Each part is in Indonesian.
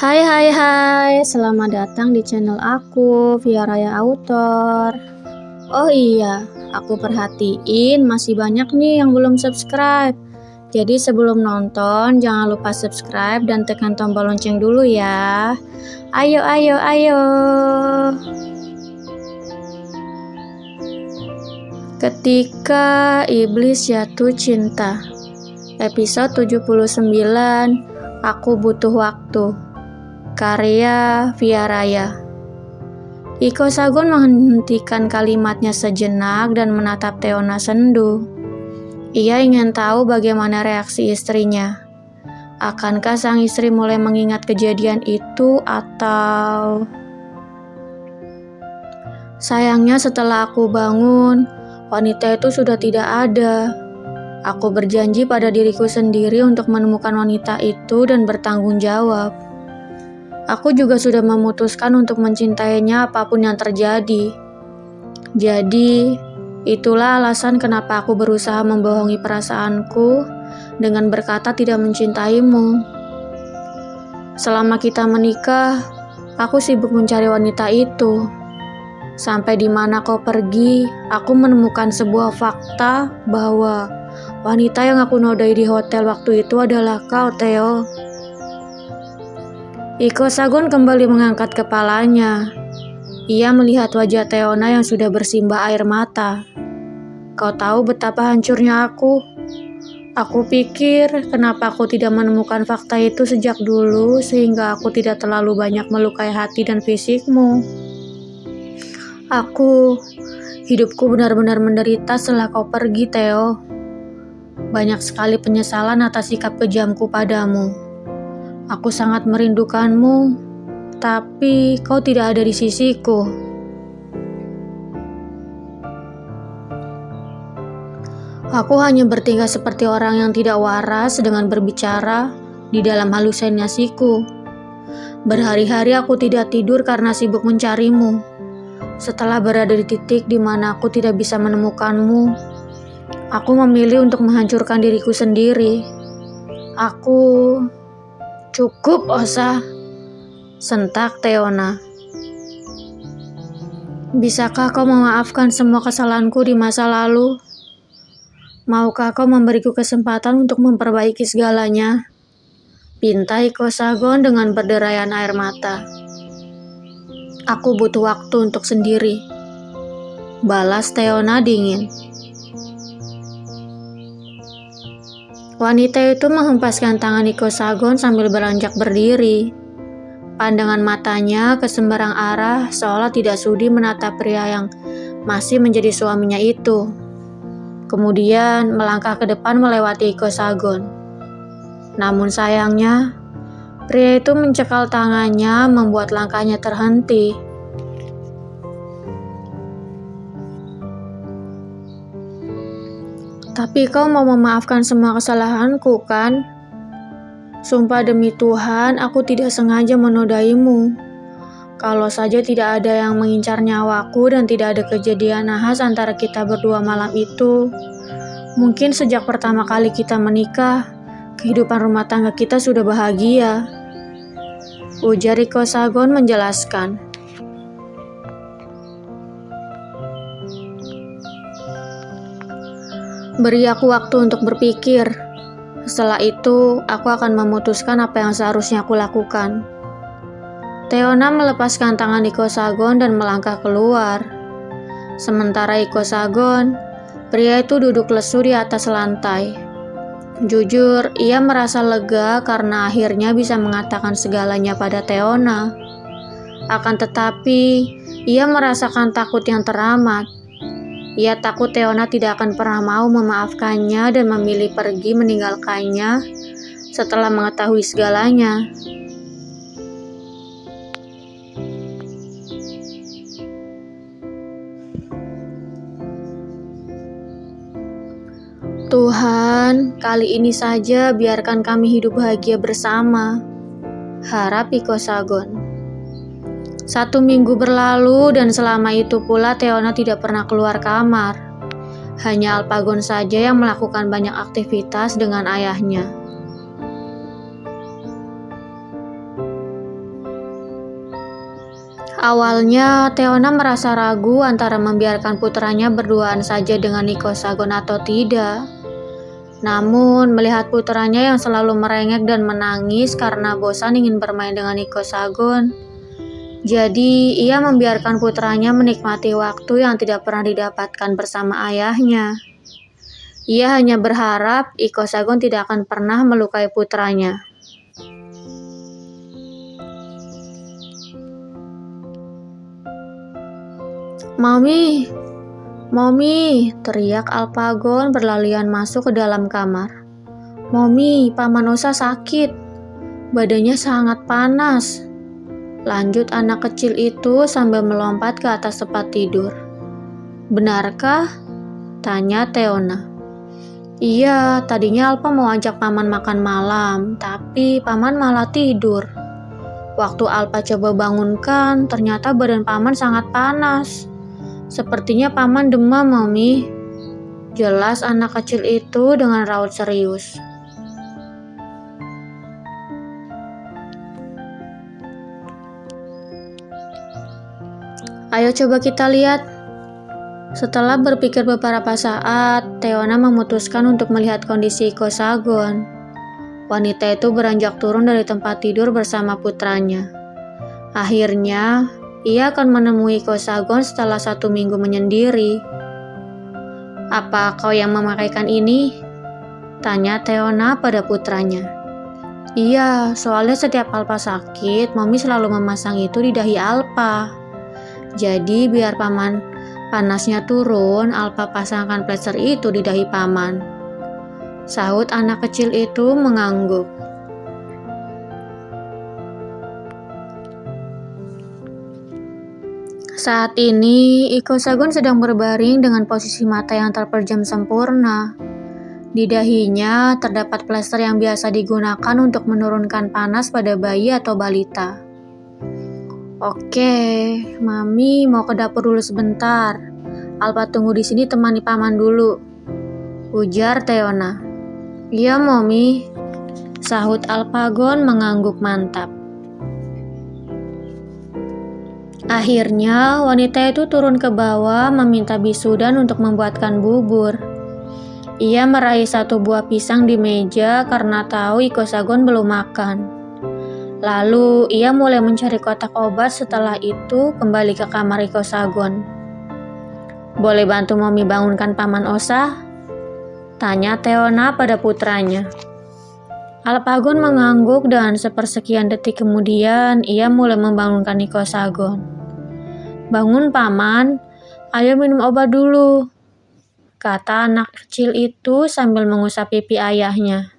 Hai hai hai, selamat datang di channel aku, Via Raya Autor. Oh iya, aku perhatiin masih banyak nih yang belum subscribe. Jadi sebelum nonton, jangan lupa subscribe dan tekan tombol lonceng dulu ya. Ayo, ayo, ayo. Ketika Iblis Jatuh Cinta, episode 79, Aku Butuh Waktu. Karya Via Raya. Iko Sagon menghentikan kalimatnya sejenak dan menatap Teona sendu. Ia ingin tahu bagaimana reaksi istrinya. Akankah sang istri mulai mengingat kejadian itu atau... Sayangnya setelah aku bangun, wanita itu sudah tidak ada. Aku berjanji pada diriku sendiri untuk menemukan wanita itu dan bertanggung jawab. Aku juga sudah memutuskan untuk mencintainya apapun yang terjadi. Jadi, itulah alasan kenapa aku berusaha membohongi perasaanku dengan berkata tidak mencintaimu. Selama kita menikah, aku sibuk mencari wanita itu. Sampai di mana kau pergi, aku menemukan sebuah fakta bahwa wanita yang aku nodai di hotel waktu itu adalah kau, Theo. Iko Sagon kembali mengangkat kepalanya. Ia melihat wajah Teona yang sudah bersimbah air mata. Kau tahu betapa hancurnya aku? Aku pikir kenapa aku tidak menemukan fakta itu sejak dulu sehingga aku tidak terlalu banyak melukai hati dan fisikmu. Hidupku benar-benar menderita setelah kau pergi, Theo. Banyak sekali penyesalan atas sikap kejamku padamu. Aku sangat merindukanmu, tapi kau tidak ada di sisiku. Aku hanya bertingkah seperti orang yang tidak waras dengan berbicara di dalam halusinasiku. Berhari-hari aku tidak tidur karena sibuk mencarimu. Setelah berada di titik di mana aku tidak bisa menemukanmu, aku memilih untuk menghancurkan diriku sendiri. Cukup, Osa, sentak Teona. Bisakah kau memaafkan semua kesalahanku di masa lalu? Maukah kau memberiku kesempatan untuk memperbaiki segalanya? Pinta Iko Sagon dengan berderayan air mata. Aku butuh waktu untuk sendiri, balas Teona dingin. Wanita itu menghempaskan tangan Iko Sagon sambil beranjak berdiri. Pandangan matanya ke sembarang arah seolah tidak sudi menatap pria yang masih menjadi suaminya itu. Kemudian melangkah ke depan melewati Iko Sagon. Namun sayangnya, pria itu mencekal tangannya membuat langkahnya terhenti. Tapi kau mau memaafkan semua kesalahanku, kan? Sumpah demi Tuhan, aku tidak sengaja menodaimu. Kalau saja tidak ada yang mengincar nyawaku dan tidak ada kejadian nahas antara kita berdua malam itu, mungkin sejak pertama kali kita menikah, kehidupan rumah tangga kita sudah bahagia. Ujar Iko Sagon menjelaskan. Beri aku waktu untuk berpikir. Setelah itu, aku akan memutuskan apa yang seharusnya aku lakukan. Teona melepaskan tangan Iko Sagon dan melangkah keluar. Sementara Iko Sagon, pria itu duduk lesu di atas lantai. Jujur, ia merasa lega karena akhirnya bisa mengatakan segalanya pada Teona. Akan tetapi, ia merasakan takut yang teramat. Ia takut Teona tidak akan pernah mau memaafkannya dan memilih pergi meninggalkannya setelah mengetahui segalanya. Tuhan, kali ini saja biarkan kami hidup bahagia bersama, harap Iko Sagon. 1 minggu berlalu dan selama itu pula Teona tidak pernah keluar kamar. Hanya Alpagon saja yang melakukan banyak aktivitas dengan ayahnya. Awalnya, Teona merasa ragu antara membiarkan putranya berduaan saja dengan Niko Sagon atau tidak. Namun, melihat putranya yang selalu merengek dan menangis karena bosan ingin bermain dengan Niko Sagon, jadi ia membiarkan putranya menikmati waktu yang tidak pernah didapatkan bersama ayahnya. Ia hanya berharap Iko Sagon tidak akan pernah melukai putranya. "Mami, Mami!" teriak Alpagon berlarian masuk ke dalam kamar. "Mami, Paman Osa sakit. Badannya sangat panas," lanjut anak kecil itu sambil melompat ke atas tempat tidur. "Benarkah?" tanya Teona. "Iya, tadinya Alpa mau ajak Paman makan malam, tapi Paman malah tidur. Waktu Alpa coba bangunkan, ternyata badan Paman sangat panas. Sepertinya Paman demam, Mami," jelas anak kecil itu dengan raut serius. "Ayo coba kita lihat." Setelah berpikir beberapa saat, Teona memutuskan untuk melihat kondisi Iko Sagon. Wanita itu beranjak turun dari tempat tidur bersama putranya. Akhirnya, ia akan menemui Iko Sagon setelah 1 minggu menyendiri. "Apa kau yang memakaikan ini?" tanya Teona pada putranya. "Iya, soalnya setiap Alpa sakit, Mami selalu memasang itu di dahi Alpa. Jadi biar Paman panasnya turun, Alpa pasangkan plester itu di dahi Paman," sahut anak kecil itu mengangguk. Saat ini, Iko Sagon sedang berbaring dengan posisi mata yang terpejam sempurna. Di dahinya terdapat plester yang biasa digunakan untuk menurunkan panas pada bayi atau balita. "Oke, Mami mau ke dapur dulu sebentar. Alpa tunggu di sini temani Paman dulu," ujar Teona. "Iya, Mami," sahut Alpagon mengangguk mantap. Akhirnya, wanita itu turun ke bawah meminta bisudan untuk membuatkan bubur. Ia meraih 1 buah pisang di meja karena tahu Iko Sagon belum makan. Lalu, ia mulai mencari kotak obat. Setelah itu, kembali ke kamar Iko Sagon. "Boleh bantu Mami bangunkan Paman Osa?" tanya Teona pada putranya. Alpagon mengangguk dan sepersekian detik kemudian, ia mulai membangunkan Iko Sagon. "Bangun, Paman. Ayo minum obat dulu," kata anak kecil itu sambil mengusap pipi ayahnya.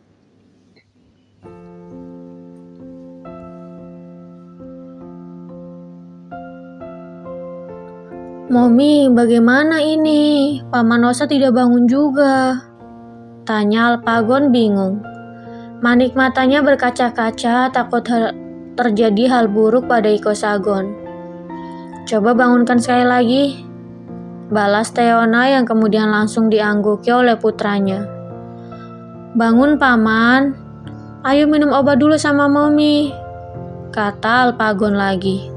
"Mami, bagaimana ini? Paman Osa tidak bangun juga," tanya Alpagon bingung. Manik matanya berkaca-kaca, takut terjadi hal buruk pada Iko Sagon. "Coba bangunkan sekali lagi," balas Teona yang kemudian langsung diangguki oleh putranya. "Bangun, Paman. Ayo minum obat dulu sama Mami," kata Alpagon lagi.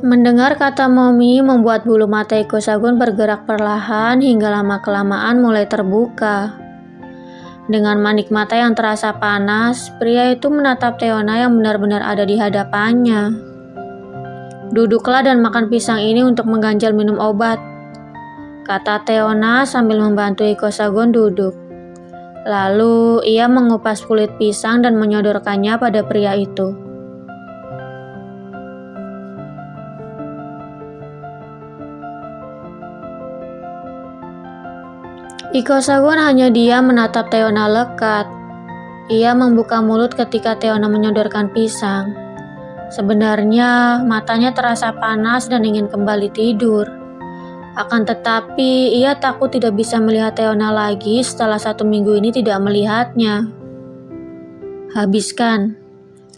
Mendengar kata Mami membuat bulu mata Iko Sagon bergerak perlahan hingga lama-kelamaan mulai terbuka. Dengan manik mata yang terasa panas, pria itu menatap Teona yang benar-benar ada di hadapannya. "Duduklah dan makan pisang ini untuk mengganjal minum obat," kata Teona sambil membantu Iko Sagon duduk. Lalu ia mengupas kulit pisang dan menyodorkannya pada pria itu. Iko Sagon hanya diam menatap Teona lekat. Ia membuka mulut ketika Teona menyodorkan pisang. Sebenarnya matanya terasa panas dan ingin kembali tidur. Akan tetapi ia takut tidak bisa melihat Teona lagi setelah 1 minggu ini tidak melihatnya. "Habiskan.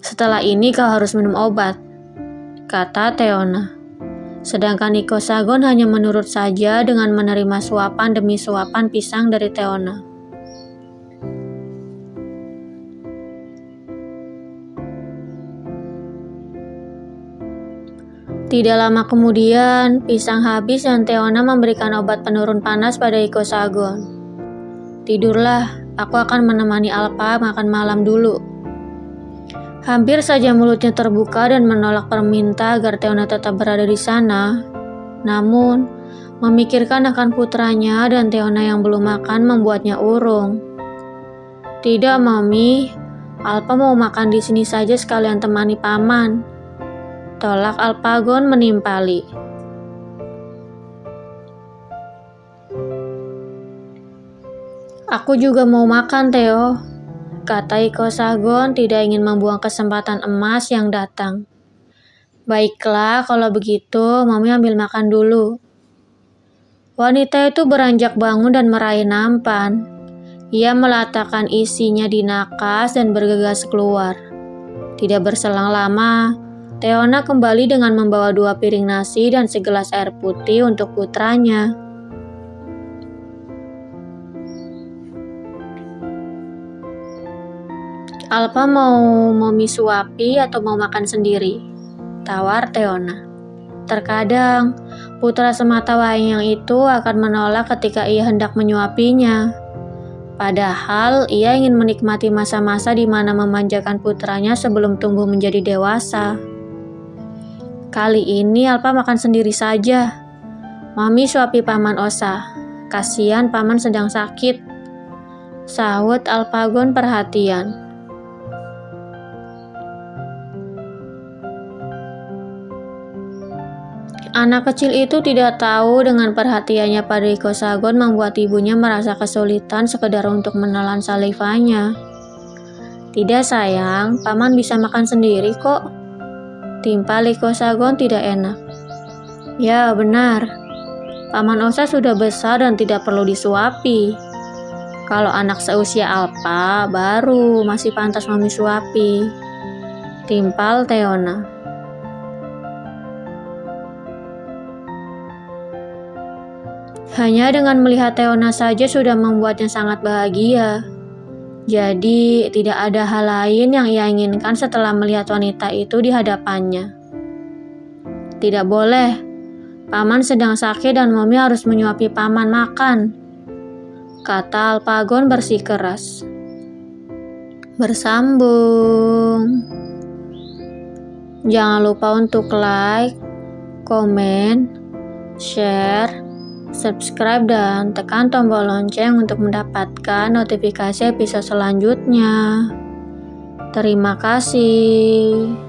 Setelah ini kau harus minum obat," kata Teona. Sedangkan Iko Sagon hanya menurut saja dengan menerima suapan demi suapan pisang dari Teona. Tidak lama kemudian, pisang habis dan Teona memberikan obat penurun panas pada Iko Sagon. Tidurlah, aku akan menemani Alpa makan malam dulu. Hampir saja mulutnya terbuka dan menolak perminta agar Teona tetap berada di sana. Namun, memikirkan akan putranya dan Teona yang belum makan membuatnya urung. Tidak, Mami. Alpa mau makan di sini saja sekalian temani paman. Tolak Alpagon menimpali. Aku juga mau makan, Theo, kata Iko Sagon tidak ingin membuang kesempatan emas yang datang. Baiklah, kalau begitu, Mami ambil makan dulu. Wanita itu beranjak bangun dan meraih nampan. Ia meletakkan isinya di nakas dan bergegas keluar. Tidak berselang lama, Teona kembali dengan membawa 2 piring nasi dan segelas air putih untuk putranya. Alpa mau Mami suapi atau mau makan sendiri? Tawar Teona. Terkadang, putra semata wayang itu akan menolak ketika ia hendak menyuapinya. Padahal, ia ingin menikmati masa-masa di mana memanjakan putranya sebelum tumbuh menjadi dewasa. Kali ini Alpa makan sendiri saja. Mami suapi Paman Osa. Kasihan Paman sedang sakit. Sahut Alpagon perhatian. Anak kecil itu tidak tahu dengan perhatiannya pada Iko Sagon membuat ibunya merasa kesulitan sekedar untuk menelan salivanya. Tidak sayang, Paman bisa makan sendiri kok. Timpal Iko Sagon tidak enak. Ya benar, Paman Osa sudah besar dan tidak perlu disuapi. Kalau anak seusia Alpa, baru masih pantas Mami suapi. Timpal Teona. Hanya dengan melihat Teona saja sudah membuatnya sangat bahagia. Jadi, tidak ada hal lain yang ia inginkan setelah melihat wanita itu di hadapannya. Tidak boleh. Paman sedang sakit dan Mami harus menyuapi Paman makan, kata Alpagon bersikeras. Bersambung. Jangan lupa untuk like, komen, share, subscribe dan tekan tombol lonceng untuk mendapatkan notifikasi episode selanjutnya. Terima kasih.